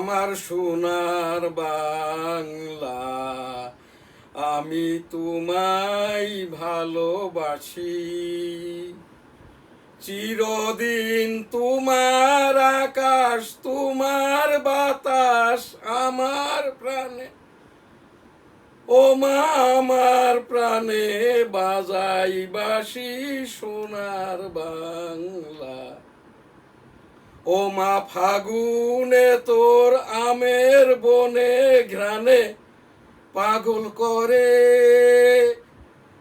আমার সোনার বাংলা, আমি তোমায় ভালোবাসি। চিরদিন তোমার আকাশ, তোমার বাতাস আমার প্রাণে, ও মা আমার প্রাণে বাজাই বাঁশি সোনার বাংলা। ও মা ফাগুনে তোর আমের বনে ঘ্রাণে পাগল করে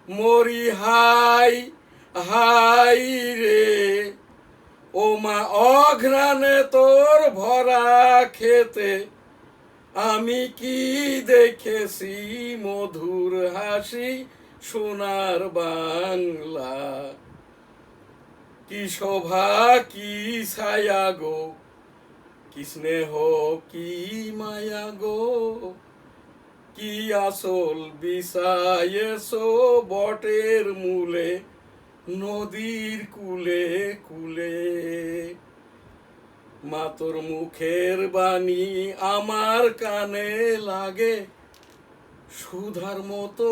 মরি হাই হাই রে। ও মা অঘ্রাণে তোর ভরা খেতে আমি কি দেখেছি মধুর হাসি সোনার বাংলা। কি শোভা কি ছায়া গো, কি স্নেহ কি মায়া গো, কি আসল বিছায়েছো বটের মূলে নদীর কুলে কুলে। মা তোর মুখের বাণী আমার কানে লাগে সুধার মতো,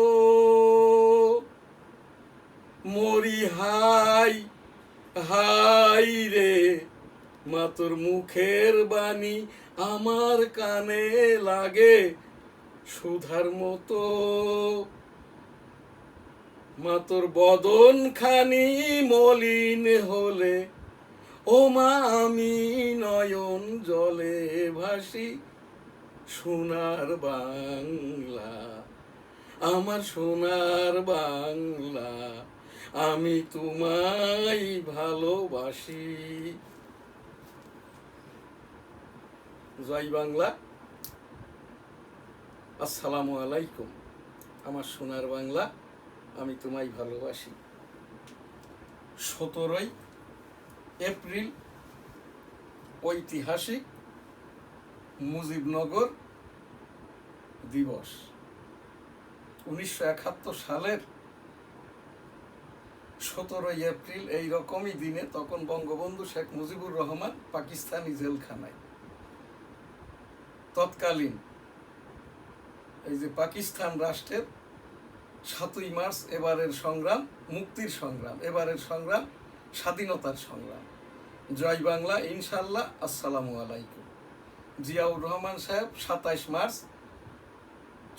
মরি হাই হাই রে। মা তোর মুখের বাণী আমার কানে লাগে সুধার মতো। মা তোর বদন খানি মলিন হলে, ও মা আমি নয়ন জলে ভাসি সোনার বাংলা। আমার সোনার বাংলা, আমি তোমায় ভালোবাসি। জয় বাংলা। আসসালামু আলাইকুম। আমার সোনার বাংলা, আমি তোমায় ভালোবাসি। 17ই এপ্রিল ঐতিহাসিক মুজিবনগর দিবস। 1971 সালের 17ই এপ্রিল এই রকমই দিনে তখন বঙ্গবন্ধু শেখ মুজিবুর রহমান পাকিস্তানি জেলখানায়। তৎকালীন এই যে পাকিস্তান রাষ্ট্রের 7ই মার্চ এবারের সংগ্রাম মুক্তির সংগ্রাম, এবারের সংগ্রাম স্বাধীনতার সংগ্রাম। জয় বাংলা, ইনশাল্লাহ। আসসালামু আলাইকুম। জিয়াউর রহমান সাহেব 27 March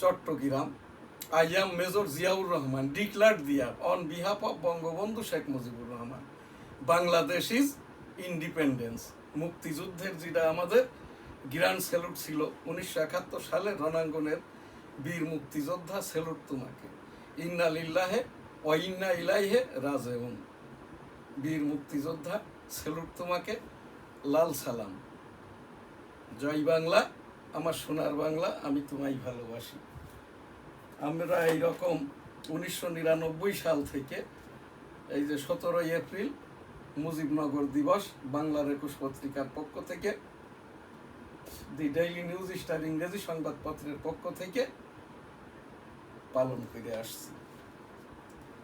Chittagong. I am Major Ziaur Rahman, declared there on behalf of Bangabandhu Sheikh Mujibur Rahman, Bangladesh is independence. মুক্তিযুদ্ধের যেটা আমাদের গ্র্যান্ড স্যালুট ছিল 1971 সালে রণাঙ্গনের বীর মুক্তিযোদ্ধা, স্যালুট তোমাকে। ইন্না লিল্লাহে ওয়া ইন্না ইলাইহি রাজিউন। বীর মুক্তিযোদ্ধা, স্যালুট তোমাকে, লাল সালাম। জয় বাংলা, আমার সোনার বাংলা, আমি তোমায় ভালোবাসি। আমরা এইরকম 1999 সাল থেকে এই যে 17ই এপ্রিল মুজিবনগর দিবস বাংলার 21 পত্রিকার পক্ষ থেকে, দি ডেইলি নিউজ স্টার ইংরেজি সংবাদপত্রের পক্ষ থেকে পালন করে আসছি।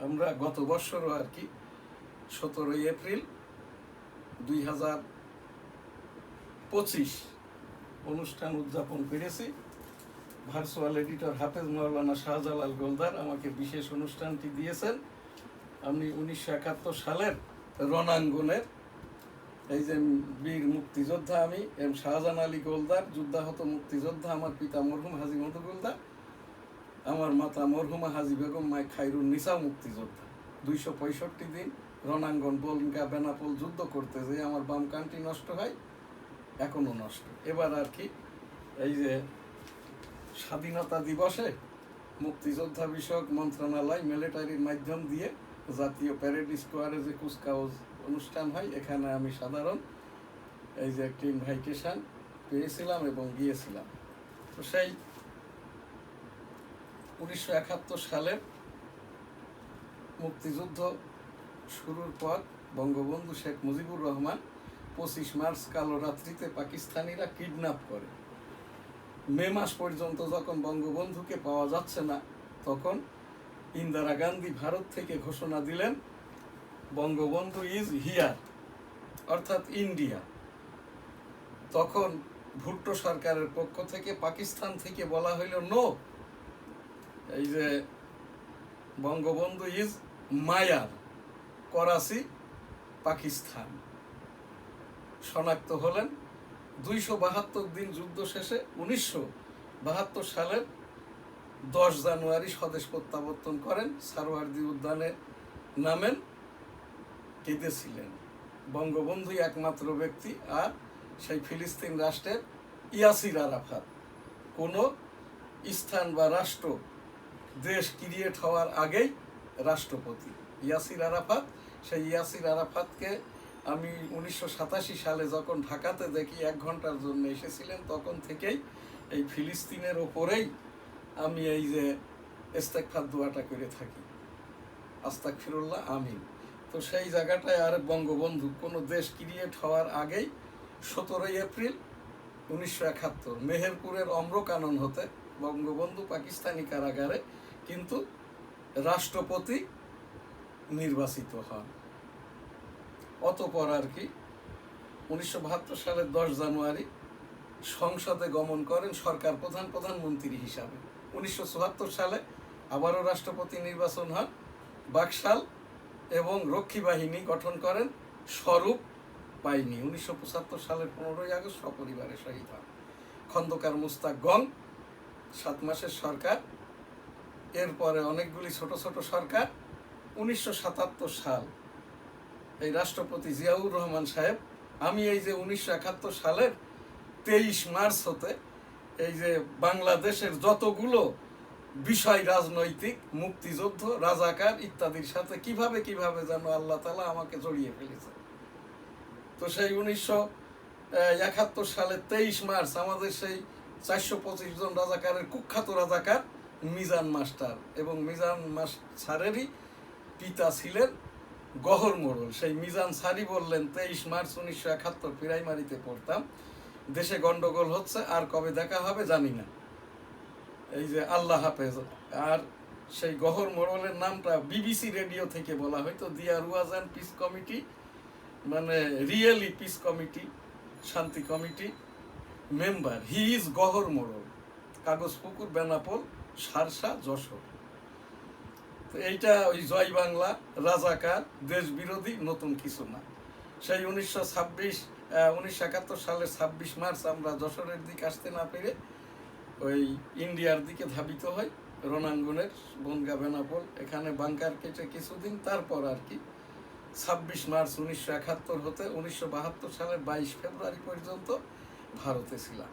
আমরা গত বছরও আর কি 17ই এপ্রিল 2025 অনুষ্ঠান উদযাপন করেছি। ভার্চুয়াল এডিটর হাফেজ মাওলানা শাহজালাল গোলদার আমাকে বিশেষ অনুষ্ঠানটি দিয়েছেন। আমি 1971 সালের রণাঙ্গনের এই যে বীর মুক্তিযোদ্ধা, আমি এম শাহজাহান আলী গোলদার, যুদ্ধাহত মুক্তিযোদ্ধা। আমার পিতা মরহুম হাজী মধু গোলদার, আমার মাতা মরহুমা হাজী বেগম মাই খায়রুন নিসা মুক্তিযোদ্ধা। 265 দিন রণাঙ্গন বলগা বেনাপোল যুদ্ধ করতে যে আমার বাম কানটি নষ্ট হয়, এখনো নষ্ট। এবার আর কি এই যে স্বাধীনতা দিবসে মুক্তিযোদ্ধা বিষয়ক মন্ত্রণালয় মিলিটারির মাধ্যম দিয়ে জাতীয় প্যারেড স্কোয়ারে যে কুচকাওয়াজ অনুষ্ঠান হয়, এখানে আমি সাধারণ এই যে একটি ইনভাইটেশন পেয়েছিলাম এবং গিয়েছিলাম। তো সেই 1971 সালের মুক্তিযুদ্ধ শুরুর পর বঙ্গবন্ধু শেখ মুজিবুর রহমান 25 মার্চ কালো রাত্রিতে পাকিস্তানিরা কিডন্যাপ করে। মে মাস পর্যন্ত যখন বঙ্গবন্ধুকে পাওয়া যাচ্ছে না, তখন ইন্দিরা গান্ধী ভারত থেকে ঘোষণা দিলেন বঙ্গবন্ধু ইজ হিয়ার, অর্থাৎ ইন্ডিয়া। তখন ভুট্টো সরকারের পক্ষ থেকে পাকিস্তান থেকে বলা হইল নো, এই যে বঙ্গবন্ধু ইজ মায়ার, করাচি পাকিস্তান। শনাক্ত হলেন 272 দিন যুদ্ধ শেষে 1972 সালের 10 জানুয়ারি স্বদেশ প্রত্যাবর্তন করেন, সারোয়ার্দী উদ্যানে নামেন, কেঁদেছিলেন। বঙ্গবন্ধুই একমাত্র ব্যক্তি, আর সেই ফিলিস্তিন রাষ্ট্রের ইয়াসির আরাফাত। কোনো স্থান বা রাষ্ট্র দেশ ক্রিয়েট হওয়ার আগেই রাষ্ট্রপতি ইয়াসির আরাফাত। সেই ইয়াসির আরাফাতকে আমি 1987 সালে যখন ঢাকাতে দেখি 1 ঘন্টার জন্য এসেছিলেন, তখন থেকেই এই ফিলিস্তিনের ওপরেই আমি এই যে ইস্তেগফার দোয়াটা করে থাকি, আস্তাগফিরুল্লাহ আমিন। তো সেই জায়গাটায় আর বঙ্গবন্ধু কোনো দেশ ক্রিয়েট হওয়ার আগেই 17 এপ্রিল 1971 মেহেরপুরের অম্রকানন হতে বঙ্গবন্ধু পাকিস্তানি কারাগারে কিন্তু রাষ্ট্রপতি নির্বাচিত হন। অতঃপর আর কি 1972 সালের 10 জানুয়ারি সংসদে গমন করেন সরকার প্রধান, প্রধানমন্ত্রী হিসাবে। 1974 সালে আবারও রাষ্ট্রপতি নির্বাচন হন, বাকশাল এবং রক্ষী বাহিনী গঠন করেন স্বরূপ বাহিনী। 1975 সালের 15ই আগস্ট সপরিবারে শহীদ হন খন্দকার মুস্তাক গং। 7 মাসের সরকার, এরপরে অনেকগুলি ছোট ছোট সরকার। 1977 সাল এই রাষ্ট্রপতি জিয়াউর রহমান সাহেব, আমি এই যে 1971 সালের 23 মার্চ হতে এই যে বাংলাদেশের যতগুলো বিষয়, রাজনৈতিক, মুক্তিযুদ্ধ, রাজাকার ইত্যাদির সাথে কিভাবে কিভাবে যেন আল্লাহ তাআলা আমাকে জড়িয়ে ফেলেছে। তো সেই 1971 সালের 23 মার্চ আমাদের সেই 425 জন রাজাকারের কুখ্যাত রাজাকার মিজান মাস্টার, এবং মিজান মাস্টারেরই পিতা ছিলেন গহর মোড়ল। সেই মিজান সারি বললেন 23 মার্চ 1971 প্রাইমারিতে পড়তাম, দেশে গন্ডগোল হচ্ছে, আর কবে দেখা হবে জানি না, এই যে আল্লাহ হাফেজ। আর সেই গহর মোড়লের নামটা বিবিসি রেডিও থেকে বলা হয়তো দিয়ার ওয়াজ অ্যান্ড পিস কমিটি, মানে রিয়েলি পিস কমিটি, শান্তি কমিটি মেম্বার। হি ইজ গহর মোড়ল, কাগজপুকুর, বেনাপোল, সারসা, যশোর। তো এইটা ওই জয় বাংলা, রাজাকার, দেশ বিরোধী, নতুন কিছু না। সেই 1971 সালের 26 মার্চ আমরা যশোরের দিকে আসতে না পেরে ওই ইন্ডিয়ার দিকে ধাবিত হয়, রণাঙ্গনের বনগা, বেনাপোল, এখানে বাংকার কেটে কিছুদিন, তারপর আর কি 26 মার্চ 1971 হতে 1972 সালের 22 ফেব্রুয়ারি পর্যন্ত ভারতে ছিলাম।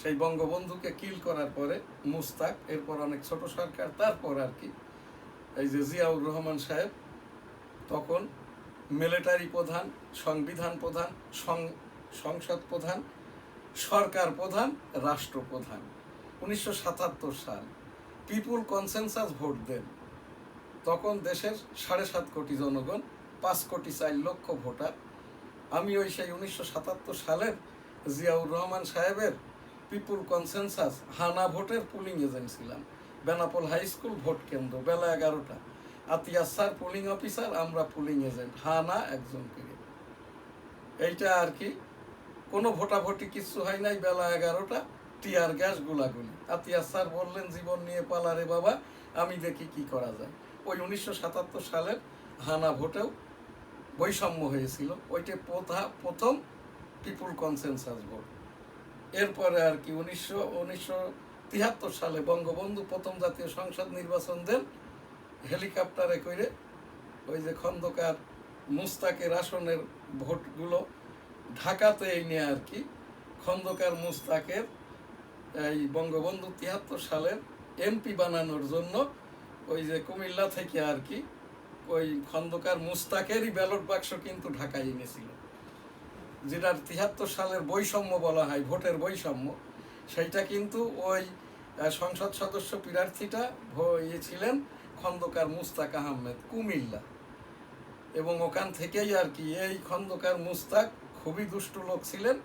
সেই বঙ্গবন্ধুকে কিল করার পরে মুস্তাক, এরপর অনেক ছোট সরকার, তারপর আর কি এই যে জিয়াউর রহমান সাহেব তখন মিলিটারি প্রধান, সংবিধান প্রধান, সংসদ প্রধান, সরকার প্রধান, রাষ্ট্রপ্রধান। 1977 সাল পিপুল কনসেনসাস ভোট দেন। তখন দেশের 7.5 কোটি জনগণ, 5 কোটি 4 লক্ষ ভোটার। আমি ওই সেই 1977 সালের জিয়াউর রহমান সাহেবের পিপুল কনসেনসাস হানা ভোটের পুলিং এজেন্ট ছিলাম। বেনাপোল হাই স্কুল ভোট কেন্দ্র, বেলা 11টা, আতিয়া স্যার পুলিং অফিসার, আমরা পুলিং এজেন্ট, হানা একজন করে। এইটা আর কি কোনো ভোটাভুটি কিছু হয় নাই। বেলা 11টা, টিয়ার গ্যাস, গোলাগুলি। আতিয়া স্যার বললেন জীবন নিয়ে পালারে বাবা, আমি দেখি কি করা যায়। ওই 1977 সালের হানা ভোটেও বৈষম্য হয়েছিল, ওইটা প্রথম পিপুল কনসেনসাস ভোট। এরপরে আর কি 1973 সালে বঙ্গবন্ধু প্রথম জাতীয় সংসদ নির্বাচন দেন হেলিকপ্টারে করে। ওই যে খন্দকার মুস্তাকের আসনের ভোটগুলো ঢাকাতে এনে আর কি খন্দকার মুস্তাকের এই বঙ্গবন্ধু 73 সালের এমপি বানানোর জন্য ওই যে কুমিল্লা থেকে আর কি ওই খন্দকার মুস্তাকেরই ব্যালট বাক্স কিন্তু ঢাকায় এনেছিল, যেটার 73 সালের বৈষম্য বলা হয়, ভোটের বৈষম্য। সেইটা কিন্তু ওই সংসদ সদস্য প্রার্থীটা ছিলেন খন্দকার মুস্তাক আহমেদ, কুমিল্লা। এবং ওখান থেকেই আর কি এই খন্দকার মুস্তাক খুবই দুষ্টু লোক ছিলেন,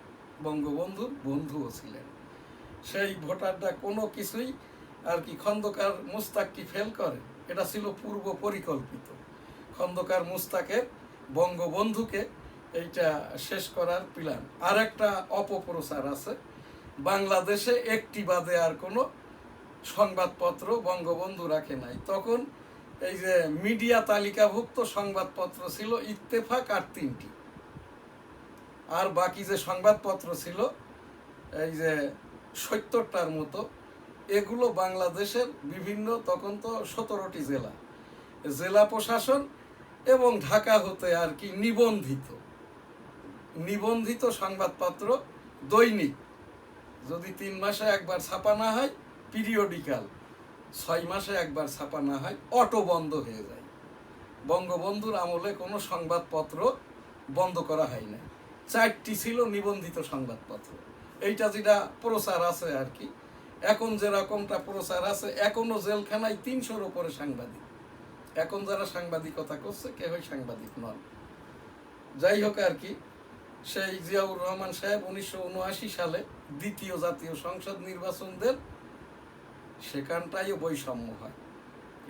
বঙ্গবন্ধুর বন্ধুও ছিলেন। সেই ভোটারটা কোনো কিছুই আর কি খন্দকার মুস্তাক কি ফেল করে, এটা ছিল পূর্ব পরিকল্পিত। খন্দকার মুস্তাকের বঙ্গবন্ধুকে এইটা শেষ করার প্ল্যান। আর একটা অপপ্রচার আছে, বাংলাদেশে একটি বাদে আর কোনো সংবাদপত্র বঙ্গবন্ধু রাখে নাই। তখন এই যে মিডিয়া তালিকাভুক্ত সংবাদপত্র ছিল ইত্তেফাক আর 3টি, আর বাকি যে সংবাদপত্র ছিল এই যে 70টার মতো, এগুলো বাংলাদেশের বিভিন্ন, তখন তো 17টি জেলা, জেলা প্রশাসন এবং ঢাকা হতে আর কি নিবন্ধিত সংবাদপত্র দৈনিক, যদি 3 মাসে একবার ছাপানো হয় পিরিয়ডিক্যাল, 6 মাসে একবার ছাপানো হয়, অটো বন্ধ হয়ে যায়। বঙ্গবন্ধুর আমলে কোনো সংবাদপত্র বন্ধ করা হয় না। 4টি ছিল নিবন্ধিত সংবাদপত্র। এইটা যেটা প্রচার আছে আর কি, এখন যেরকমটা প্রচার আছে, এখনো জেলখানায় 300-র উপরে সাংবাদিক। এখন যারা সাংবাদিকতা করছে কেউই সাংবাদিক নন। যাই হোক আর কি, সেই জিয়াউর রহমান সাহেব 1979 সালে দ্বিতীয় জাতীয় সংসদ নির্বাচন দেন, সেখানটাইও বৈষম্য হয়।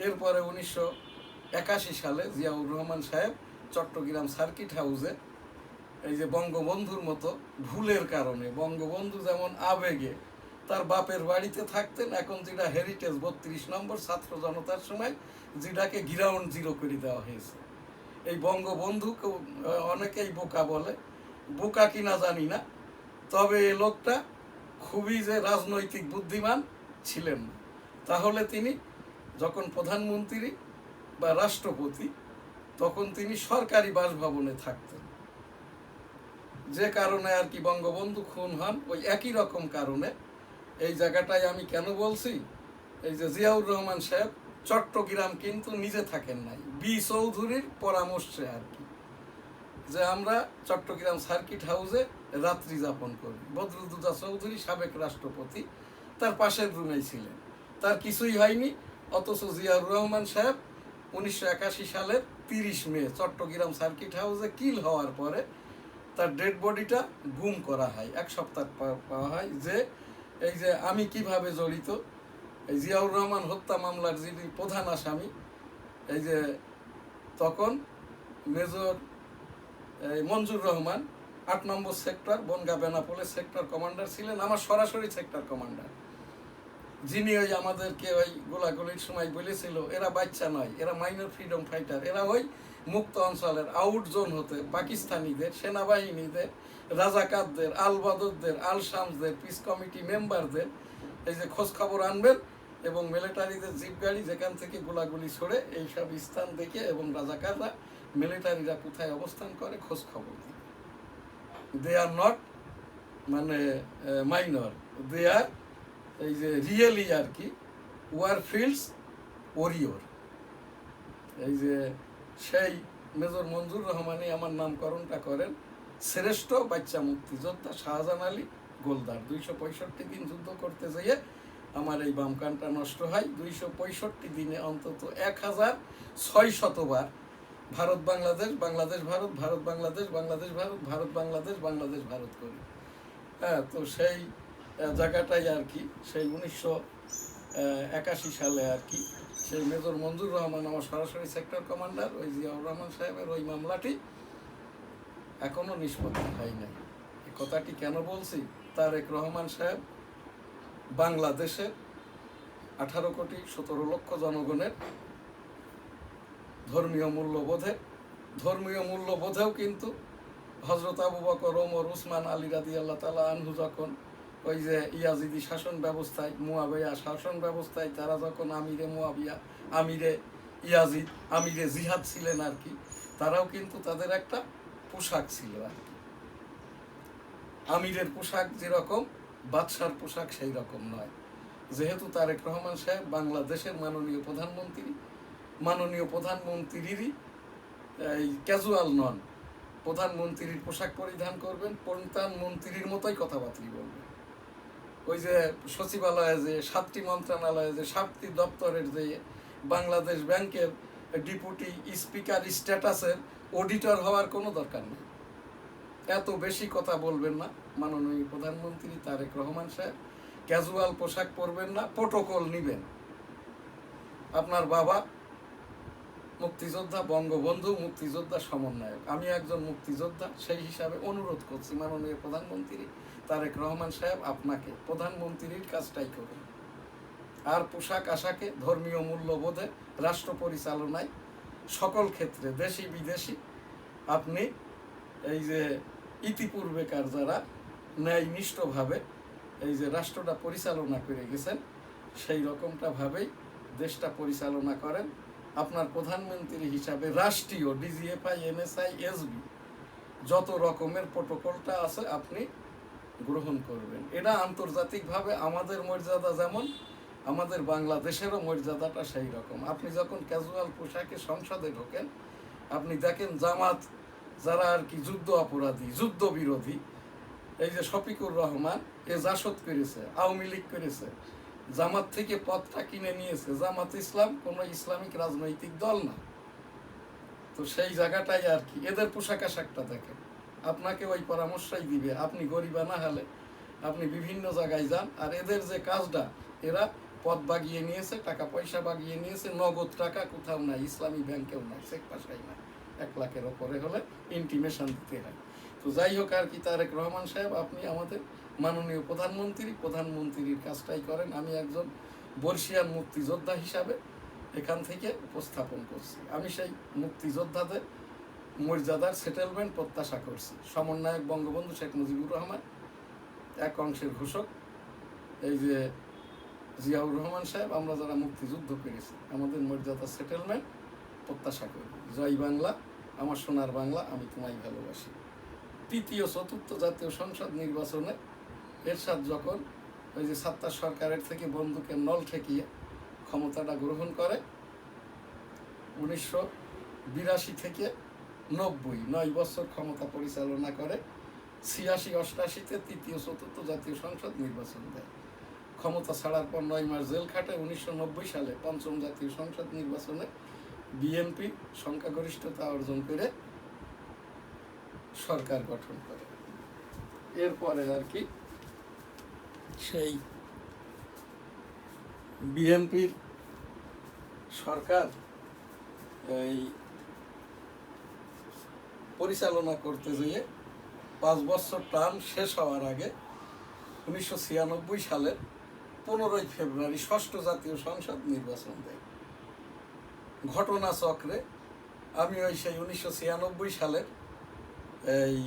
এরপরে 1981 সালে জিয়াউর রহমান সাহেব চট্টগ্রাম সার্কিট হাউসে এই যে বঙ্গবন্ধুর মতো ভুলের কারণে, বঙ্গবন্ধু যেমন আবেগে তার বাপের বাড়িতে থাকতেন, এখন যেটা হেরিটেজ 32 নম্বর ছাত্র জনতার সময় যেটাকে গ্রাউন্ড জিরো করে দেওয়া হয়েছে। এই বঙ্গবন্ধুকে অনেকেই বোকা বলে, বোকা কিনা জানি না, তবে এ লোকটা খুবই যে রাজনৈতিক বুদ্ধিমান ছিলেন না। তাহলে তিনি যখন প্রধানমন্ত্রী বা রাষ্ট্রপতি, তখন তিনি সরকারি বাসভবনে থাকতেন, যে কারণে আর কি বঙ্গবন্ধু খুন হন। ওই একই রকম কারণে এই জায়গাটায় আমি কেন বলছি, এই যে জিয়াউর রহমান সাহেব চট্টগ্রাম কিন্তু নিজে থাকেন নাই, বি চৌধুরীর পরামর্শে আর কি, যে আমরা চট্টগ্রাম সার্কিট হাউসে রাত্রি যাপন করি। বদরুদ্দোজা চৌধুরী সাবেক রাষ্ট্রপতি তার পাশের রুমেই ছিলেন, তার কিছুই হয়নি। অথচ জিয়াউর রহমান সাহেব 1981 সালের 30 মে চট্টগ্রাম সার্কিট হাউসে কিল হওয়ার পরে তার ডেড বডিটা গুম করা হয়। 1 সপ্তাহ পাওয়া হয় যে এই যে আমি কিভাবে জড়িত, এই জিয়াউর রহমান হত্যা মামলার যিনি প্রধান আসামি, এই যে তখন মেজর মঞ্জুর রহমান 8 নম্বর সেক্টর বনগা বেনাপোলের সেক্টর কমান্ডার ছিলেন, আমার সরাসরি সেক্টর কমান্ডার, যিনি ওই আমাদেরকে ওই গোলাগুলির সময় বলেছিল এরা বাচ্চা নয়, এরা মাইনর ফ্রিডম ফাইটার, এরা ওই মুক্ত অঞ্চলের আউট জোন হতে পাকিস্তানিদের, সেনাবাহিনীদের, রাজাকারদের, আল বদরদের, আল শামসদের, পিস কমিটি মেম্বারদের এই যে খোঁজ খবর আনবেন, এবং মিলিটারিদের জিপ গাড়ি যেখান থেকে গোলাগুলি ছড়ে এইসব স্থান দেখে, এবং রাজাকাররা মিলিটারিরা কোথায় অবস্থান করে খোঁজ খবর দিবে। দে আর নট মানে মাইনর, দে আর এই যে রিয়েলি আর কি ওয়ার ফিল্ডস ওরিয়র। এই যে সেই মেজর মঞ্জুর রহমানই আমার নামকরণটা করেন শ্রেষ্ঠ বাচ্চা মুক্তিযোদ্ধা শাহজাহান আলী গোলদার। 265 দিন যুদ্ধ করতে যেয়ে আমার এই বাম কানটা নষ্ট হয়। 265 দিনে অন্তত 1600 বার ভারত বাংলাদেশ, বাংলাদেশ ভারত, ভারত বাংলাদেশ, বাংলাদেশ ভারত, ভারত বাংলাদেশ, বাংলাদেশ ভারত করি। হ্যাঁ, তো সেই জায়গাটাই আর কি, সেই 1981 সালে আর কি, সেই মেজর মঞ্জুর রহমান আমার সরাসরি সেক্টর কমান্ডার, ওই জিয়াউর রহমান সাহেবের ওই মামলাটি এখনো নিষ্পত্তি হয় নাই। এই কথাটি কেন বলছি, তারেক রহমান সাহেব বাংলাদেশের 18 কোটি 17 লক্ষ জনগণের ধর্মীয় মূল্যবোধেও কিন্তু হযরত আবু বকর, ওমর, উসমান, আলী রাদিয়াল্লাহু তাআলা আনহু যখন ওই যে ইয়াজিদি শাসন ব্যবস্থায়, মুয়াবিয়া শাসন ব্যবস্থায়, তারা যখন আমিরে মুয়াবিয়া, আমিরে ইয়াজিদ, আমিরে জিহাদ ছিলেন আর কি, তারাও কিন্তু তাদের একটা পোশাক ছিল আর কি। আমিরের পোশাক যেরকম, বাদশার পোশাক সেই রকম নয়। যেহেতু তারেক রহমান সাহেব বাংলাদেশের মাননীয় প্রধানমন্ত্রীরই এই ক্যাজুয়াল নন, প্রধানমন্ত্রীর পোশাক পরিধান করবেন, প্রধানমন্ত্রীর মতোই কথাবার্তা বলবেন। ওই যে সচিবালয়ে যে 7টি মন্ত্রণালয়ে যে 7টি দপ্তরের যে বাংলাদেশ ব্যাংকের ডেপুটি স্পিকার স্ট্যাটাসের অডিটর হওয়ার কোনো দরকার নেই। এত বেশি কথা বলবেন না মাননীয় প্রধানমন্ত্রী তারেক রহমান সাহেব। ক্যাজুয়াল পোশাক পরবেন না, প্রোটোকল নিবেন। আপনার বাবা মুক্তিযোদ্ধা, বঙ্গবন্ধু মুক্তিযোদ্ধা সমন্বয়ক, আমি একজন মুক্তিযোদ্ধা, সেই হিসাবে অনুরোধ করছি মাননীয় প্রধানমন্ত্রী তারেক রহমান সাহেব আপনাকে প্রধানমন্ত্রীর কাজটাই করুন। আর পোশাক আশাকে ধর্মীয় মূল্যবোধে রাষ্ট্র পরিচালনায় সকল ক্ষেত্রে দেশি বিদেশি আপনি এই যে ইতিপূর্বেকার যারা ন্যায়নিষ্ঠভাবে এই যে রাষ্ট্রটা পরিচালনা করে গেছেন সেই রকমটা ভাবেই দেশটা পরিচালনা করেন। আপনার প্রধানমন্ত্রী হিসাবে রাষ্ট্রীয় ডিজিএফআই, এনএসআই, এসবি যত রকমের প্রোটোকলটা আছে আপনি গ্রহণ করবেন। এটা আন্তর্জাতিকভাবে আমাদের মর্যাদা যেমন, আমাদের বাংলাদেশেরও মর্যাদাটা সেই রকম। আপনি যখন ক্যাজুয়াল পোশাকে সংসদে ঢোকেন, আপনি দেখেন জামাত যারা আর কি যুদ্ধ অপরাধী, যুদ্ধ বিরোধী, এই যে শফিকুর রহমান এ জাসদ করেছে, আওয়ামী লীগ করেছে, জামাত থেকে পদটা কিনে নিয়েছে। জামাত ইসলাম কোনো ইসলামিক রাজনৈতিক দল না। তো সেই জায়গাটাই আর কি এদের পোশাক আশাকটা দেখেন, আপনাকে ওই পরামর্শই দিবে। আপনি গরিবা না হলে আপনি বিভিন্ন জায়গায় যান, আর এদের যে কাজটা, এরা পদ বাগিয়ে নিয়েছে, টাকা পয়সা বাগিয়ে নিয়েছে, নগদ টাকা কোথাও নাই, ইসলামী ব্যাংকেও নাই, চেক পাশাই নাই, 1 লাখের ওপরে হলে ইন্টিমেশন দিতে হয়। তো যাই হোক আর কি, তারেক রহমান সাহেব আপনি আমাদের মাননীয় প্রধানমন্ত্রীর কাজটাই করেন। আমি একজন বর্ষিয়ান মুক্তিযোদ্ধা হিসাবে এখান থেকে উপস্থাপন করছি। আমি সেই মুক্তিযোদ্ধাদের মর্যাদার সেটেলমেন্ট প্রত্যাশা করছি। সমন্বয়ক বঙ্গবন্ধু শেখ মুজিবুর রহমান, এক অংশের ঘোষক এই যে জিয়াউর রহমান সাহেব, আমরা যারা মুক্তিযুদ্ধ করেছি আমাদের মর্যাদা সেটেলমেন্ট প্রত্যাশা করি। জয় বাংলা, আমার সোনার বাংলা, আমি তোমায় ভালোবাসি। 3য় 4র্থ জাতীয় সংসদ নির্বাচনে এরশাদ যখন ওই যে সাত্তার সরকারের থেকে বন্দুকের নল ঠেকিয়ে ক্ষমতাটা গ্রহণ করে 1982 থেকে 90, 9 বছর ক্ষমতা পরিচালনা করে, 86-88-তে 3য় 4র্থ জাতীয় সংসদ নির্বাচন দেয়। ক্ষমতা ছাড়ার পর 9 মাস জেল খাটে। 1990 সালে 5ম জাতীয় সংসদ নির্বাচনে বিএনপি সংখ্যাগরিষ্ঠতা অর্জন করে সরকার গঠন করে। এরপরে আর কি সেই বিএনপির সরকার এই পরিচালনা করতে যেয়ে 5 বছর টার্ম শেষ হওয়ার আগে 1996 সালের 15 ফেব্রুয়ারি 6ষ্ঠ জাতীয় সংসদ নির্বাচন দেয়। ঘটনাচক্রে আমি ওই সেই 1996 সালের এই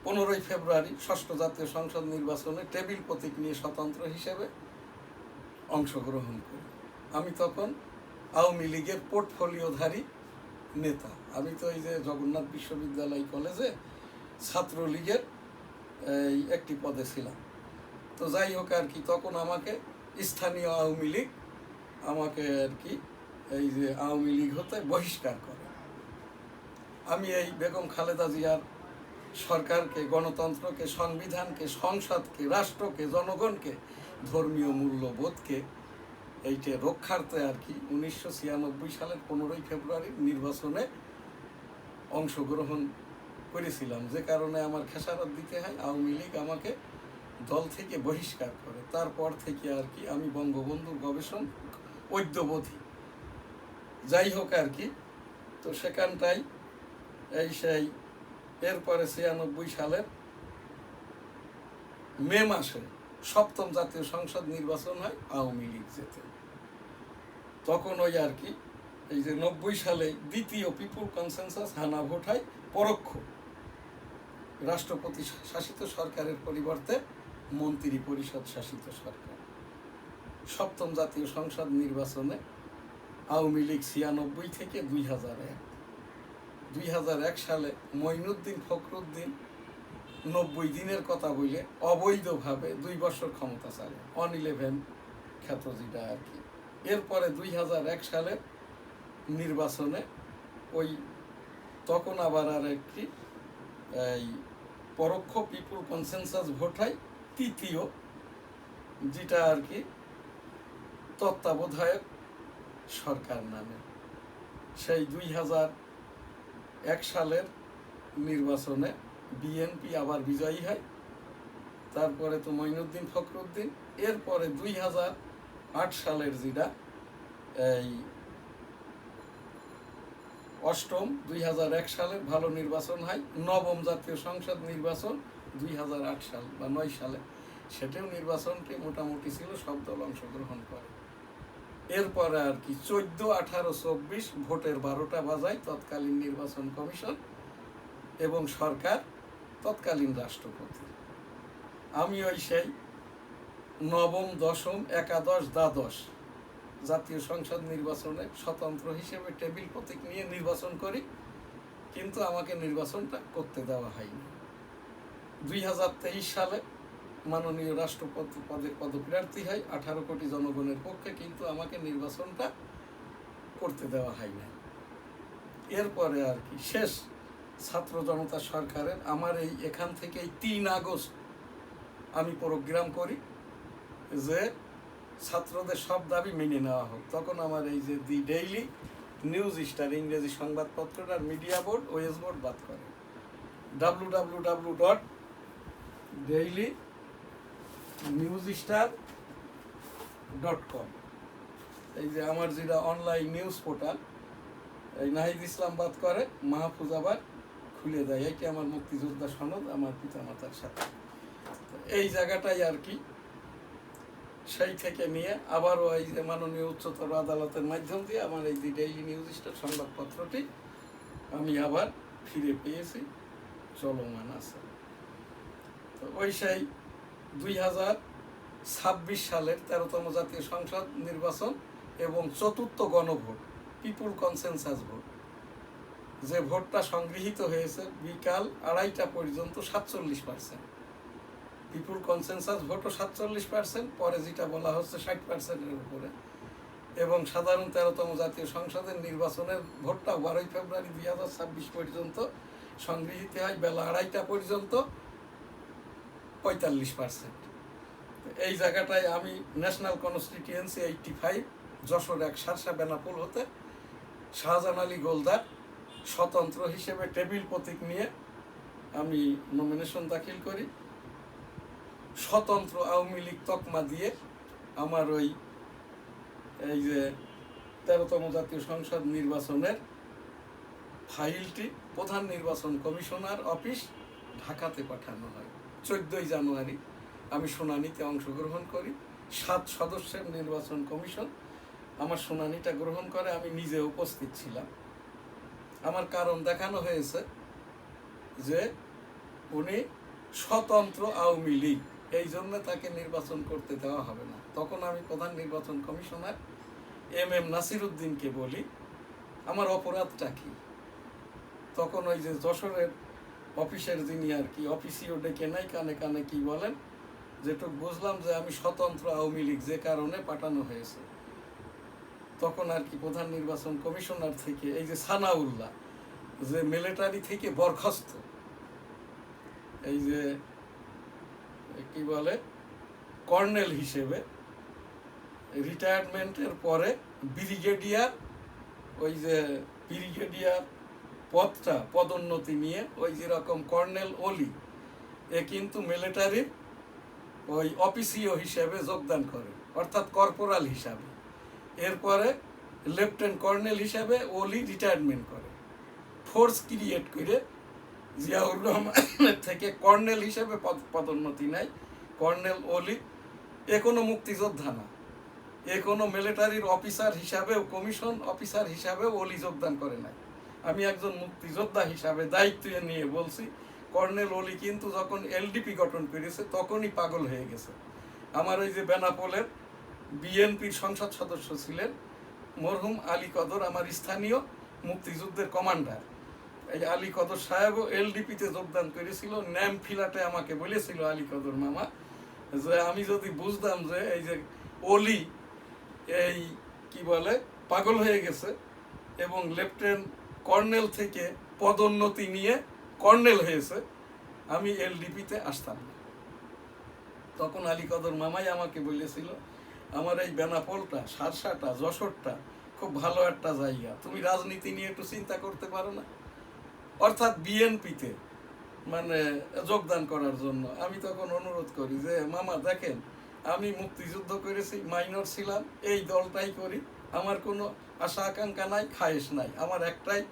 15 ফেব্রুয়ারি 6ষ্ঠ জাতীয় সংসদ নির্বাচনে টেবিল প্রতীক নিয়ে স্বতন্ত্র হিসেবে অংশগ্রহণ করি। আমি তখন আওয়ামী লীগের পোর্টফোলিওধারী নেতা। আমি তো এই যে জগন্নাথ বিশ্ববিদ্যালয় কলেজে ছাত্রলীগের এই একটি পদে ছিলাম। তো যাই হোক আর কি, তখন আমাকে স্থানীয় আওয়ামী লীগ আমাকে আর কি এই যে আওয়ামী লীগ হতে বহিষ্কার করে। আমি এই বেগম খালেদা জিয়ার সরকারকে, গণতন্ত্রকে, সংবিধানকে, সংসদকে, রাষ্ট্রকে, জনগণকে, ধর্মীয় মূল্যবোধকে এইটা রক্ষার্থে আর কি 1996 সালের 15 ফেব্রুয়ারি নির্বাচনে অংশগ্রহণ করেছিলাম, যে কারণে আমার খেসারত দিতে হয়। আওয়ামী লীগ আমাকে দল থেকে বহিষ্কার করে। তারপর থেকে আর কি আমি বঙ্গবন্ধুর গবেষণ ঐক্যবোধী। যাই হোক আর কি, তো সেখানটাই এই সেই এরপরে 96 সালের মে মাসে 7ম জাতীয় সংসদ নির্বাচন হয়, আওয়ামী লীগ জেতে। তখন ওই আর কি এই যে 90 সালে দ্বিতীয় পিপুল কনসেনসাস হানা ভোট হয়, পরোক্ষ রাষ্ট্রপতি শাসিত সরকারের পরিবর্তে মন্ত্রী পরিষদ শাসিত সরকার। 7ম জাতীয় সংসদ নির্বাচনে আওয়ামী লীগ 96 থেকে 2001 সালে মঈনুদ্দিন ফখরুদ্দিন 90 দিনের কথা বলে অবৈধভাবে 2 বছর ক্ষমতা চালে, 111 খ্যাত যেটা আর কি। এরপরে 2001 সালে নির্বাচনে ওই তখন আবার আর একটি এই পরোক্ষ পিপুল কনসেনসাস ভোট হয়, তৃতীয়, যেটা আর কি তত্ত্বাবধায়ক সরকার নামে। সেই 2001 সালের নির্বাচনে বিএনপি আবার বিজয়ী হয়। তারপরে তো মঈনুদ্দিন ফখরুদ্দিন। এরপরে 2008 সালের যেটা এই 8ম 2001 সালের ভালো নির্বাচন হয়, 9ম জাতীয় সংসদ নির্বাচন 2008 সাল বা 9 সালে, সেটাও নির্বাচনটি মোটামুটি ছিল, সব দল অংশগ্রহণ করে। এরপরে আর কি 14, 18, 24 ভোটের 12টা বাজায় তৎকালীন নির্বাচন কমিশন এবং সরকার, তৎকালীন রাষ্ট্রপতি। আমি ওই সেই নবম, দশম, একাদশ, দ্বাদশ জাতীয় সংসদ নির্বাচনে স্বতন্ত্র হিসেবে টেবিল প্রতীক নিয়ে নির্বাচন করি, কিন্তু আমাকে নির্বাচনটা করতে দেওয়া হয়নি। 2023 সালে মাননীয় রাষ্ট্রপতি পদে পদপ্রার্থী হয় 18 কোটি জনগণের পক্ষে, কিন্তু আমাকে নির্বাচনটা করতে দেওয়া হয় না। এরপরে আর কি শেষ ছাত্র জনতা সরকারের আমার এখান থেকেই 3 আগস্ট আমি প্রোগ্রাম করি যে ছাত্রদের সব দাবি মেনে নেওয়া হোক। তখন আমার এই যে দি ডেইলি নিউজ স্টার ইংরেজি সংবাদপত্রটার মিডিয়া বোর্ড, ওএস বোর্ড বাদ করে। www.dailynewsstar.com, এই যে আমার যেটা অনলাইন নিউজ পোর্টাল, এই নাহিদ ইসলাম বাদ করে, মাহফুজ আবার খুলে দেয়। এটি আমার মুক্তিযোদ্ধা সনদ আমার পিতামাতার সাথে। এই জায়গাটাই আর কি সেই থেকে নিয়ে আবারও এই যে মাননীয় উচ্চতর আদালতের মাধ্যম দিয়ে আমার এই যে ডেইলি নিউজ স্টার সংবাদপত্রটি আমি আবার ফিরে পেয়েছি, চলমান আছে। তো ওই সেই 2026 সালের 13তম জাতীয় সংসদ নির্বাচন এবং 4র্থ গণভোট, পিপুল কনসেনসাস ভোট, যে ভোটটা সংগৃহীত হয়েছে বিকাল 2:30টা পর্যন্ত 47%। পিপুল কনসেনসাস ভোটও 47%, পরে যেটা বলা হচ্ছে 60%-এর উপরে। এবং সাধারণ 13তম জাতীয় সংসদের নির্বাচনের ভোটটা 12 ফেব্রুয়ারি 2026 পর্যন্ত সংগৃহীত হয় বেলা 2:30টা পর্যন্ত 45%। এই জায়গাটায় আমি ন্যাশনাল কনস্টিটিউয়েন্সি 85 যশোর 1 শার্শা বেনাপোল হতে শাহজাহান আলী গোলদার স্বতন্ত্র হিসেবে টেবিল প্রতীক নিয়ে আমি নমিনেশন দাখিল করি। স্বতন্ত্র আওয়ামী লীগ তকমা দিয়ে আমার এই যে 13তম জাতীয় সংসদ নির্বাচনের ফাইলটি প্রধান নির্বাচন কমিশনার অফিস ঢাকাতে পাঠানো হয়। 14 জানুয়ারি আমি শুনানিতে অংশগ্রহণ করি। 7 সদস্যের নির্বাচন কমিশন আমার শুনানিটা গ্রহণ করে, আমি নিজে উপস্থিত ছিলাম। আমার কারণ দেখানো হয়েছে যে উনি স্বতন্ত্র আওয়ামী লীগ, এই জন্য তাকে নির্বাচন করতে দেওয়া হবে না। তখন আমি প্রধান নির্বাচন কমিশনার এম নাসির উদ্দিনকে বলি আমার অপরাধটা কি। তখন ওই যে যশোরের অফিসের যিনি আর কি অফিসিও ডেকে নাই, কানে কানে কি বলেন, যেটুকু বুঝলাম যে আমি স্বতন্ত্র আওয়ামী লীগ, যে কারণে পাঠানো হয়েছে। তখন আর কি প্রধান নির্বাচন কমিশনার থেকে এই যে সানাউল্লাহ, যে মিলিটারি থেকে বরখাস্ত, এই যে কি বলে কর্নেল হিসেবে রিটায়ারমেন্টের পরে ব্রিগেডিয়ার, ওই যে ব্রিগেডিয়ার পদটা পদোন্নতি নিয়ে ওই যেরকম কর্নেল অলি, এ কিন্তু মিলিটারির ওই অফিসিও হিসেবে যোগদান করে, অর্থাৎ কর্পোরাল হিসাবে। এরপরে লেফটেন্যান্ট কর্নেল হিসাবে অলি রিটায়ারমেন্ট করে, ফোর্স ক্রিয়েট করে জিয়াউর রহমানের থেকে কর্নেল হিসেবে পদোন্নতি নেয়। কর্নেল অলি এ কোনো মুক্তিযোদ্ধা না, এ কোনো মিলিটারির অফিসার হিসাবেও, কমিশন অফিসার হিসাবেও অলি যোগদান করে নাই। আমি একজন মুক্তিযোদ্ধা হিসাবে দায়িত্ব নিয়ে বলছি, কর্নেল অলি কিন্তু যখন এলডিপি গঠন করেছে তখনই পাগল হয়ে গেছে। আমার ওই যে বেনাপোলের বিএনপির সংসদ সদস্য ছিলেন মরহুম আলী কদর, আমার স্থানীয় মুক্তিযুদ্ধের কমান্ডার। এই আলী কদর সাহেবও এলডিপিতে যোগদান করেছিল। ন্যাম ফিলাটে আমাকে বলেছিল আলী কদর মামা যে আমি যদি বুঝতাম যে এই যে অলি এই কি বলে পাগল হয়ে গেছে এবং লেফটেন্যান্ট কর্নেল থেকে পদোন্নতি নিয়ে কর্নেল হয়েছে, আমি এলডিপিতে আসতাম না। তখন আলী কদর মামাই আমাকে বলেছিল আমার এই বেনাপোলটা, শার্শাটা, যশোরটা খুব ভালো একটা জায়গা, তুমি রাজনীতি নিয়ে একটু চিন্তা করতে পারো না, অর্থাৎ বিএনপিতে মানে যোগদান করার জন্য। আমি তখন অনুরোধ করি যে মামা দেখেন, আমি মুক্তিযুদ্ধ করেছি, মাইনর ছিলাম, এই দলটাই করি, আমার কোনো আশা আকাঙ্ক্ষা নাই, খায়েশ নাই, আমার একটাই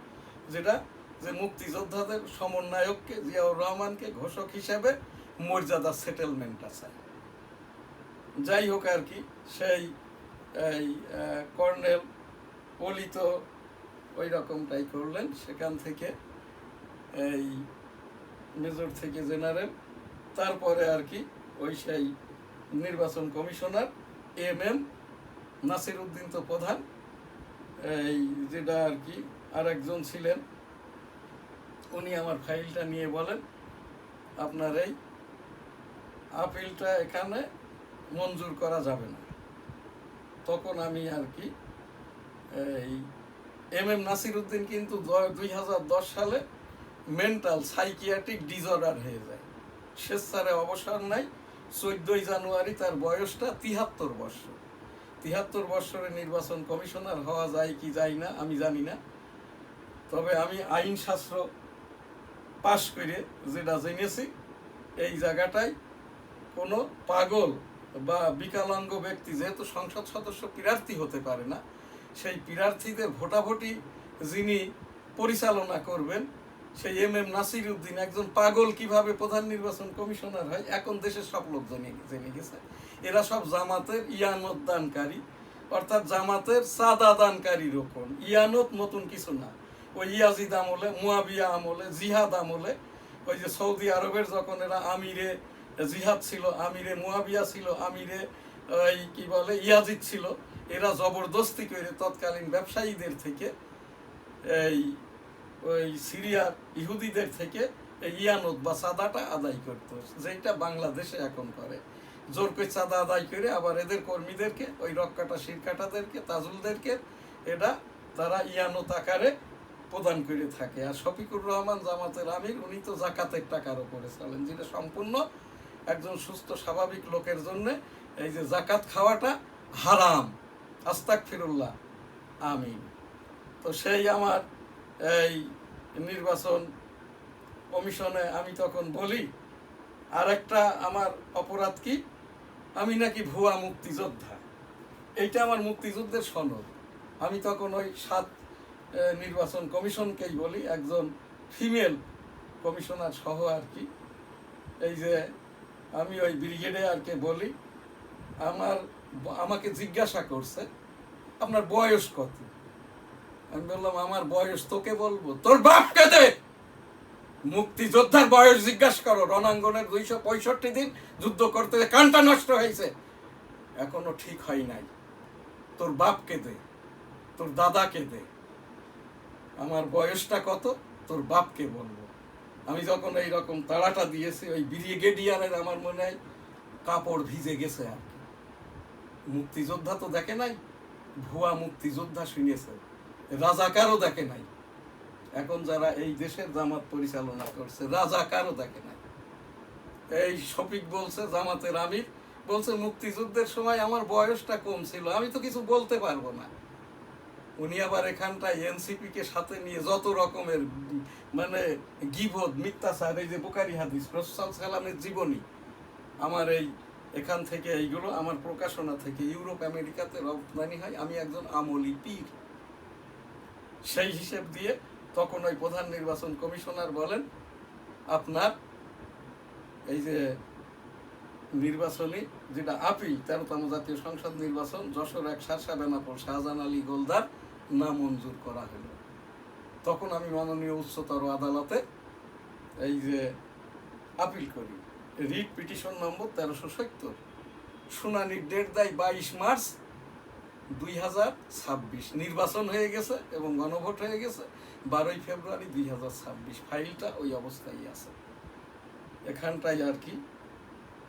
যেটা যে মুক্তিযোদ্ধাদের সমন্বয়ককে জিয়াউর রহমানকে ঘোষক হিসেবে মর্যাদা সেটেলমেন্টটা চাই। যাই হোক আর কি, সেই এই কর্নেল ওলি তো ওই রকমটাই করলেন, সেখান থেকে এই মেজর থেকে জেনারেল, তারপরে আর কি ওই সেই নির্বাচন কমিশনার এম নাসির উদ্দিন তো প্রধান, এই যেটা আর কি আর একজন ছিলেন, উনি আমার ফাইলটা নিয়ে বলেন আপনার এই আপিলটা এখানে মঞ্জুর করা যাবে না। তখন আমি আর কি এই নাসির উদ্দিন কিন্তু 2010 সালে মেন্টাল সাইকিয়াট্রিক ডিসঅর্ডার হয়ে যায়, স্বেচ্ছারে অবসর নাই। 14 জানুয়ারি তার বয়সটা 73 বৎসর। 73 বৎসরে নির্বাচন কমিশনার হওয়া যায় কি যায় না আমি জানি না, তবে আমি আইনশাস্ত্র পাশ করে যেটা জেনেছি, এই জায়গাটায় কোনো পাগল বা বিকলাঙ্গ ব্যক্তি যেহেতু সংসদ সদস্য প্রার্থী হতে পারে না, সেই প্রার্থীদের ভোটাভুটি যিনি পরিচালনা করবেন সেই নাসির উদ্দিন একজন পাগল কিভাবে প্রধান নির্বাচন কমিশনার হয় এখন দেশের সব লোক জেনে গেছে। এরা সব জামাতের ইয়ানত দানকারী, অর্থাৎ জামাতের চাঁদা দানকারী রকম। ইয়ানত নতুন কিছু না, ওই ইয়াজিদ আমলে, মুয়াবিয়া আমলে, জিহাদ আমলে, ওই যে সৌদি আরবের যখন এরা আমিরে জিহাদ ছিল, আমিরে মুয়াবিয়া ছিল, আমিরে ওই কি বলে ইয়াজিদ ছিল, এরা জবরদস্তি করে তৎকালীন ব্যবসায়ীদের থেকে এই ওই সিরিয়ার ইহুদিদের থেকে এই ইয়ানত বা চাঁদাটা আদায় করতো, যেটা বাংলাদেশে এখন করে। জোর করে চাঁদা আদায় করে আবার এদের কর্মীদেরকে, ওই রক্কাটা শিরকাটাদেরকে, তাজুলদেরকে এটা তারা ইয়ানত আকারে প্রদান করে থাকে। আর শফিকুর রহমান জামাতের আমির, উনি তো জাকাতের টাকার উপরে চলেন, যেটা সম্পূর্ণ একজন সুস্থ স্বাভাবিক লোকের জন্য এই যে জাকাত খাওয়াটা হারাম। আস্তাগফিরুল্লাহ, আমিন। তো সেই আমার এই নির্বাচন কমিশনে আমি তখন বলি, আর একটা আমার অপরাধ কি, আমি নাকি ভুয়া মুক্তিযোদ্ধা। এইটা আমার মুক্তিযুদ্ধের সনদ। আমি তখন ওই 7 নির্বাচন কমিশনকেই বলি, একজন ফিমেল কমিশনার সহ আর কি, এই যে আমি ওই ব্রিগেডিয়ারকে বলি, আমাকে জিজ্ঞাসা করছে আপনার বয়স কত। আমি বললাম আমার বয়স তোকে বলবো, তোর বাপকে দে। মুক্তিযোদ্ধার বয়স জিজ্ঞাসা করো, রণাঙ্গনের 265 দিন যুদ্ধ করতে কানটা নষ্ট হয়েছে, এখনো ঠিক হয় নাই। তোর বাপকে দে, তোর দাদাকে দে, আমার বয়সটা কত তোর বাপকে বলবো। আমি যখন এইরকম তাড়াটা দিয়েছি, ওই ব্রিগেডিয়ারের আমার মনে হয় কাপড় ভিজে গেছে আর কি। মুক্তিযোদ্ধা তো দেখে নাই, ভুয়া মুক্তিযোদ্ধা শুনেছে, রাজাকারও দেখে নাই। এখন যারা এই দেশের জামাত পরিচালনা করছে রাজাকারও দেখে নাই। এই শফিক বলছে, জামাতের আমির বলছে মুক্তিযুদ্ধের সময় আমার বয়সটা কম ছিল, আমি তো কিছু বলতে পারবো না। উনি আবার এখানটায় এনসিপি কে সাথে নিয়ে যত রকমের মানে গীবত, মিথ্যাচার, এই যে বুখারী হাদিস, রাসূল সাল্লামের জীবনী, আমার এই এখান থেকে এইগুলো আমার প্রকাশনা থেকে ইউরোপ আমেরিকাতে রপ্তানি হয়। আমি একজন আমলি পীর। সেই হিসেব দিয়ে তখন ওই প্রধান নির্বাচন কমিশনার বলেন আপনার এই যে নির্বাচনী যেটা আপিল 13তম জাতীয় সংসদ নির্বাচন যশোর 1 শার্শা বেনাপোল শাহজাহান আলী গোলদার নামঞ্জুর করা হলো। তখন আমি মাননীয় উচ্চতর আদালতে এই যে আপিল করি, রিট পিটিশন নম্বর 1370, শুনানির ডেট দেয় 22 মার্চ 2026। নির্বাচন হয়ে গেছে এবং গণভোট হয়ে গেছে 12 ফেব্রুয়ারি 2026। ফাইলটা ওই অবস্থায় আছে এখানটাই আর কি।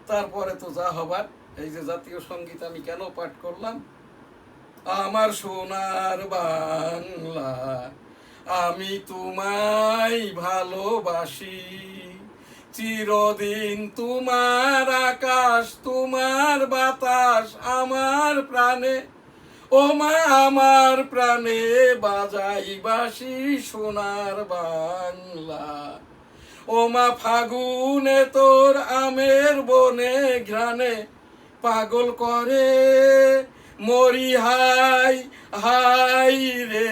তারপরে তো যা হবার, এই যে জাতীয় সঙ্গীত আমি কেন পাঠ করলাম, আমার সোনার বাংলা আমি তোমায় ভালোবাসি, চিরদিন তোমার আকাশ তোমার বাতাস আমার প্রাণে, ও মা আমার প্রাণে বাজাই বাঁশি সোনার বাংলা, ও মা ফাগুনে তোর আমের বনে ঘ্রাণে পাগল করে মরি হাই হাই রে,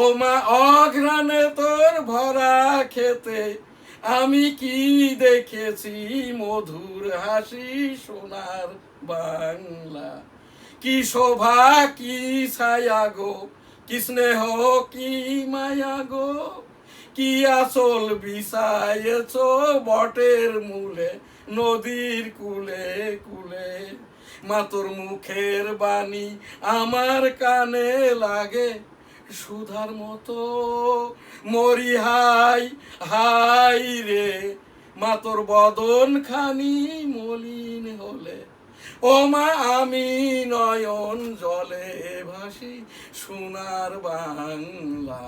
ও মা অঘ্রাণে তোর ভরা খেতে আমি কি দেখেছি মধুর হাসি সোনার বাংলা। কি শোভা কি ছায়া গো, কি স্নেহ কি মায়া গো, কি আঁচল বিছায়েছ বটের মূলে নদীর কুলে কুলে। মা তোর মুখের বাণী আমার কানে লাগে সুধার মতো, মরি হাই হাই রে, মা তোর বদন খানি মলিন হলে, ও মা আমি নয়ন জলে ভাসি সোনার বাংলা।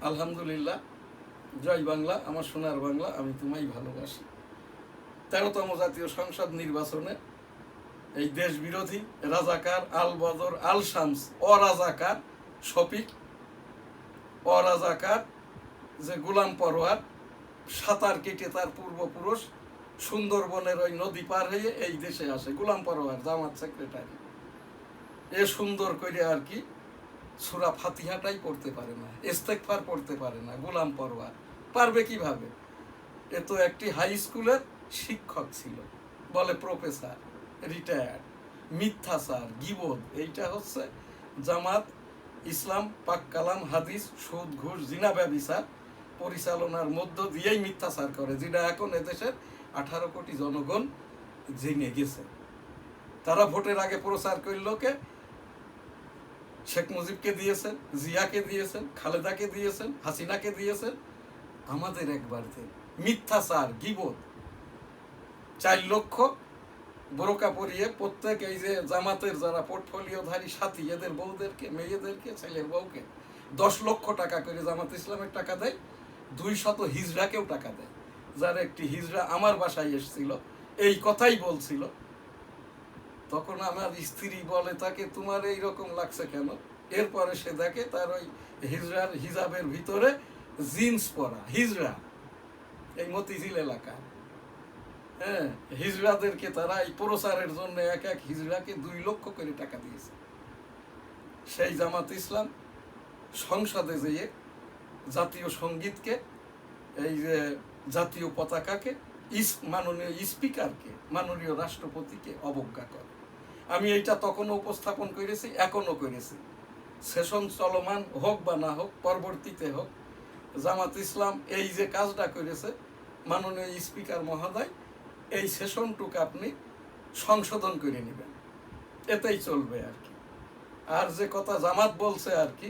আলহামদুলিল্লাহ, জয় বাংলা, আমার সোনার বাংলা, আমি তোমায় ভালোবাসি। 13তম জাতীয় সংসদ নির্বাচনে এই দেশ বিরোধী রাজাকার আল বদর আল শামস, অরাজাকার শফিক, অরাজাকার যে গোলাম পরোয়ার, সাঁতার কেটে তার পূর্বপুরুষ সুন্দরবনের ওই নদী পার হয়ে এই দেশে আসে। গোলাম পরোয়ার জামাত সেক্রেটারি, এ সুন্দর করে আর কি সূরা ফাতিহাটাই পড়তে পারে না, ইস্তেগফার পড়তে পারে না। গোলাম পরোয়ার পারবে কিভাবে? এ তো একটি হাই স্কুলের শিক্ষক ছিল, বলে প্রফেসর, রিটায়ার্ড। মিথ্যাচার, গীবত, এইটা হচ্ছে জামাত ইসলাম পাক কালাম হাদিস সুদ ঘুষ জিনা ব্যভিচার পরিচালনার মধ্য দিয়েই মিথ্যাচার করে, যেটা এখন এদেশের 18 কোটি জনগণ জেনে গেছে। তারা ভোটের আগে প্রচার করল কে? শেখ মুজিবকে দিয়েছেন, জিয়াকে দিয়েছেন, খালেদাকে দিয়েছেন, হাসিনাকে দিয়েছেন, আমাদের একবার দেন। মিথ্যাচার, গীবত। 4 লক্ষ বোরকা পরিয়ে প্রত্যেক এই যে জামাতের যারা পোর্টফোলিওধারী সাথী, এদের বউদেরকে, মেয়েদেরকে, ছেলের বউকে 10 লক্ষ টাকা করে জামাত ইসলামের টাকা দেয়, 200 হিজড়াকেও টাকা দেয়। যার একটি হিজড়া আমার বাসায় এসেছিল, এই কথাই বলছিল। তখন আমার স্ত্রী বলে তাকে, তোমার এইরকম লাগছে কেন? এরপরে সে দেখে তার ওই হিজড়ার হিজাবের ভিতরে জিন্স পরা হিজড়া, এই মতিঝিল এলাকা। হ্যাঁ, হিজড়াদেরকে তারা এই প্রচারের জন্য এক এক হিজড়াকে 2 লক্ষ করে টাকা দিয়েছে। সেই জামাত ইসলাম সংসদে যেয়ে জাতীয় সঙ্গীতকে, এই যে জাতীয় পতাকাকে, মাননীয় স্পিকারকে, মাননীয় রাষ্ট্রপতিকে অবজ্ঞা করে। আমি এইটা তখনও উপস্থাপন করেছি, এখনও করেছি। সেশন চলমান হোক বা না হোক, পরবর্তীতে হোক, জামাত ইসলাম এই যে কাজটা করেছে, মাননীয় স্পিকার মহোদয় এই সেশনটুক আপনি সংশোধন করে নেবেন, এতেই চলবে আর কি। আর যে কথা জামাত বলছে আর কি,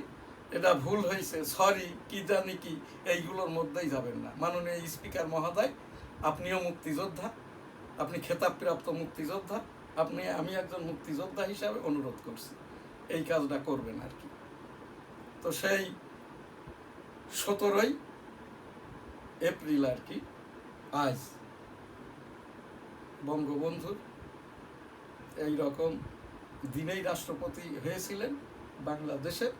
এটা ভুল হয়েছে, সরি, কি জানি কি, এইগুলোর মধ্যেই যাবেন না। মাননীয় স্পিকার মহোদয়, আপনিও মুক্তিযোদ্ধা, আপনি খেতাবপ্রাপ্ত মুক্তিযোদ্ধা, আমি একজন মুক্তিযোদ্ধা হিসাবে অনুরোধ করছি এই কাজটা করবেন আর কি। তো সেই 17ই এপ্রিল আর কি, আজ বঙ্গবন্ধুর এই রকম দিনেই রাষ্ট্রপতি হয়েছিলেন বাংলাদেশের,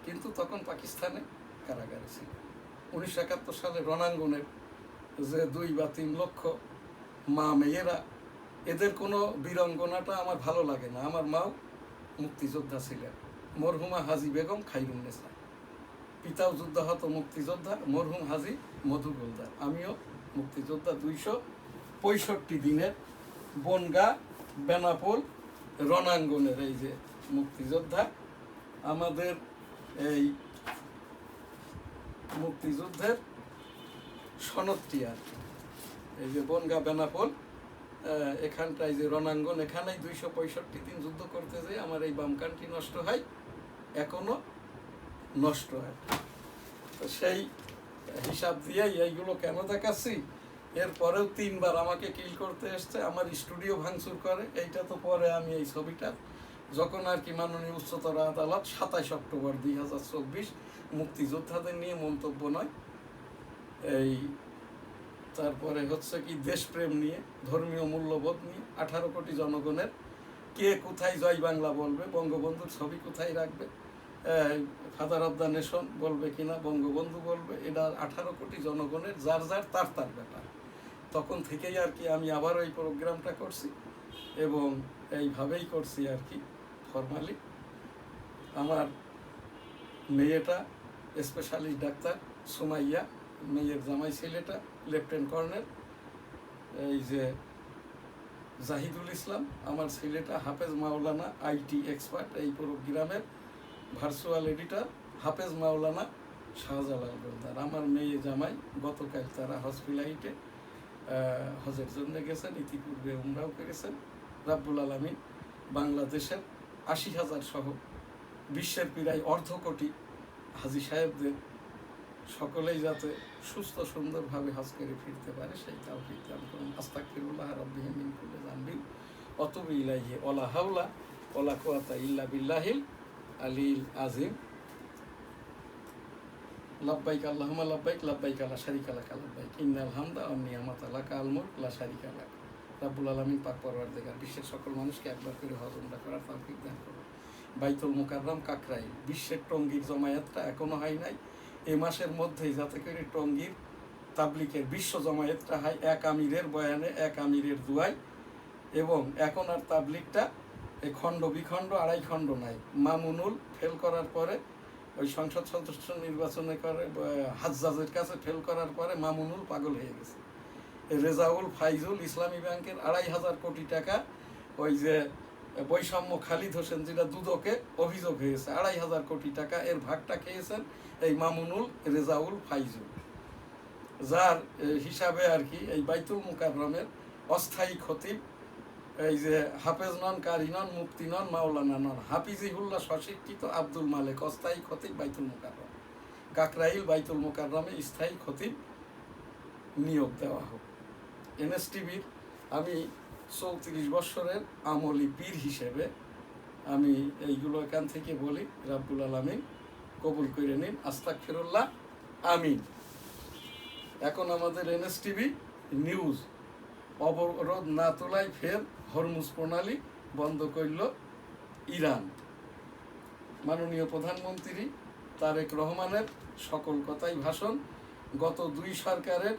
কিন্তু তখন পাকিস্তানে কারাগারে ছিল। 1971 সালে রণাঙ্গনের যে 2 বা 3 লক্ষ মা মেয়েরা, এদের কোনো বীরঙ্গনাটা আমার ভালো লাগে না। আমার মাও মুক্তিযোদ্ধা ছিলেন, মরহুমা হাজী বেগম খাইরুন্নেসা। পিতাও যুদ্ধাহত মুক্তিযোদ্ধা মরহুম হাজী মধু গোলদার। আমিও মুক্তিযোদ্ধা। 265 দিনের বনগা, বেনাপোল, রণাঙ্গনের এই যে মুক্তিযোদ্ধা। আমাদের এই মুক্তিযুদ্ধের সনদটি আর কি, এই যে বনগা, বেনাপোল, এখানটায় যে রণাঙ্গন, এখানেই 265 দিন যুদ্ধ করতে যেয়ে আমার এই বামকানটি নষ্ট হয়, এখনো নষ্ট হয়। তো সেই হিসাব দিয়েই এইগুলো কেন দেখাচ্ছি, এরপরেও 3 বার আমাকে কিল করতে এসছে, আমার স্টুডিও ভাঙচুর করে। এইটা তো পরে আমি এই ছবিটা যখন আর কি মাননীয় উচ্চতর আদালত 27 অক্টোবর 2024, মুক্তিযোদ্ধাদের নিয়ে মন্তব্য নয়, এই তারপরে হচ্ছে কি দেশপ্রেম নিয়ে, ধর্মীয় মূল্যবোধ নিয়ে, 18 কোটি জনগণের কে কোথায় জয় বাংলা বলবে, বঙ্গবন্ধুর ছবি কোথায় রাখবে, ফাদার অফ দ্য নেশন বলবে কিনা, বঙ্গবন্ধু বলবে, এটা 18 কোটি জনগণের যার যার তার ব্যাপার। তখন থেকেই আর কি আমি আবার ওই প্রোগ্রামটা করছি এবং এইভাবেই করছি আর কি ফর্মালি। আমার মেয়েটা স্পেশালিস্ট ডাক্তার সুমাইয়া, মেয়ের জামাই ছেলেটা লেফটেন্যান্ট কর্নেল এই যে জাহিদুল ইসলাম, আমার ছেলেটা হাফেজ মাওলানা আইটি এক্সপার্ট এই প্রোগ্রামের ভার্চুয়াল এডিটর হাফেজ মাওলানা শাহজালাল গোলদার। আমার মেয়ে জামাই গতকাল তারা হসপিটালাইটে হজের জন্য গেছেন, ইতিপূর্বে উমরাও করেছেন। রাব্বুল আলামিন বাংলাদেশের ৮০,০০০ সহ বিশ্বের প্রায় ১.৫ কোটি হাজী সাহেবদের সকলেই যাতে সুস্থ সুন্দরভাবে হজ করে ফিরতে পারে সেই তাওফিক দান করুন। আস্তাগফিরুল্লাহ রাব্বিহি মিন কুল্লি যামবিন ওয়া আতুবু ইলাইহি ওয়া হাওলা ওয়া কুওয়াতা ইল্লা বিল্লাহিল আলিল আযীম। লাব্বাইক আল্লাহুম্মা লাব্বাইক লাব্বাইক লা শারীকা লাক লাব্বাইক ইন্নাল হামদা ওয়ান নি'মাতা লাকাল মুলক লা শারীকা লাক। রাব্বুল আলামিন পাক পরওয়ারদিগার বিশ্বের সকল মানুষকে একবার করে হজ উমরা করার তৌফিক দান করুন। বাইতুল মুকাররম কাকরাইল, বিশ্বের টঙ্গীর জমায়েতটা এখনো হয় নাই, এই মাসের মধ্যেই যাতে করে টঙ্গীর তাবলিকের বিশ্ব জমায়েতটা হয় এক আমিরের বয়ানে, এক আমিরের দুয়ায়। এবং এখন আর তাবলিকটা এই খণ্ড বিখণ্ড ২.৫ খণ্ড নাই। মামুনুল ফেল করার পরে ওই সংসদ সদস্য নির্বাচনে করে হাজ্জাজের কাছে ফেল করার পরে মামুনুল পাগল হয়ে গেছে। রেজাউল ফাইজুল ইসলামী ব্যাংকের ২৫০০ কোটি টাকা ওই যে বৈষম্য খালিদ হোসেন যেটা দুদকে অভিযোগ হয়েছে ২৫০০ কোটি টাকা, এর ভাগটা খেয়েছেন এই মামুনুল রেজাউল ফাইজুল, যার হিসাবে আর কি এই বাইতুল মুকাররমের অস্থায়ী খতিব এই যে হাফেজ নন, কারি নন, মুফতি নন, মাওলানা নন, হাফিজিহুল্লাহ স্বশিক্ষিত আব্দুল মালেক অস্থায়ী খতিব বাইতুল মুকাররম। কাকরাইল বাইতুল মুকাররমে স্থায়ী খতিব নিয়োগ দেওয়া হোক। এনএসটিভির আমি ৩৪ বৎসরের আমলি পীর হিসেবে আমি এইগুলো এখান থেকে বলি, রাব্বুল আলামিন কবুল করে নিন। আস্তাগফিরুল্লাহ, আমিন। এখন আমাদের এনএসটিভি নিউজ অবরোধ না তোলায় ফের হরমুজ প্রণালী বন্ধ করল ইরান। মাননীয় প্রধানমন্ত্রী তারেক রহমানের সকল কথাই ভাষণ। গত ২ সরকারের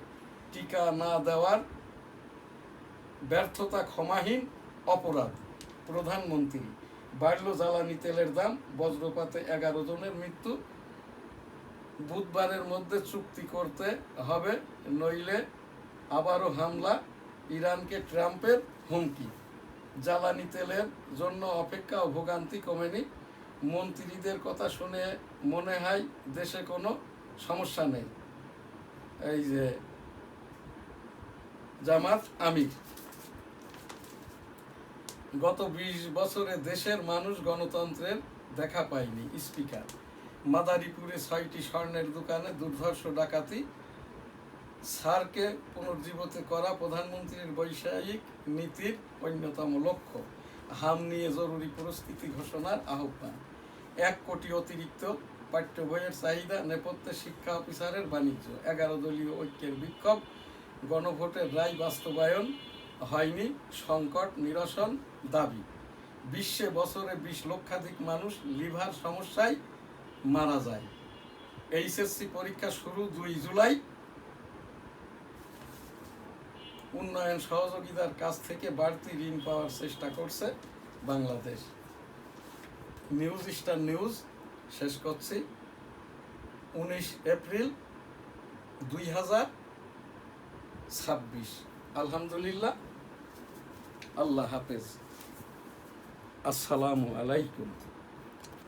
টিকা না দেওয়ার ব্যর্থতা ক্ষমাহীন অপরাধ। প্রধানমন্ত্রী বাড়ল জ্বালানি তেলের দাম, বজ্রপাতে ১১ জনের মৃত্যু। বুধবারের মধ্যে চুক্তি করতে হবে, নইলে আবারও হামলা, ইরানকে ট্রাম্পের হুমকি। জ্বালানি তেলের জন্য অপেক্ষা ও ভোগান্তি কমেনি। মন্ত্রীদের কথা শুনে মনে হয় দেশে কোনো সমস্যা নেই। এই যে জামাত আমির, গত ২০ বছরে দেশের মানুষ গণতন্ত্রের দেখা পায়নি। স্পিকার মাদারীপুরে ৬টি স্বর্ণের দোকানে দুর্ধর্ষ ডাকাতি, সারকে পুনর্জীবিত করা প্রধানমন্ত্রীর বৈষয়িক নীতির অন্যতম লক্ষ্য। হাম নিয়ে জরুরি পরিস্থিতি ঘোষণার আহ্বান। ১ কোটি অতিরিক্ত পাঠ্য বইয়ের চাহিদা, নেপথ্যে শিক্ষা অফিসারের বাণিজ্য। ১১ দলীয় ঐক্যের বিক্ষোভ, গণভোটের রায় বাস্তবায়ন হয়নি, সংকট নিরসন দাবি। বিশ্বে বছরে ২০ লক্ষাধিক মানুষ লিভার সমস্যায় মারা যায়। এইচএসসি পরীক্ষা শুরু ২ জুলাই। উন্নয়ন সহযোগিতার কাছ থেকে বাড়তি ঋণ পাওয়ার চেষ্টা করছে বাংলাদেশ। নিউজ স্টার নিউজ শেষ করছি। ১৯ এপ্রিল ২০২৬। আলহামদুলিল্লাহ, আল্লাহ হাফেজ, আসসালামু আলাইকুম।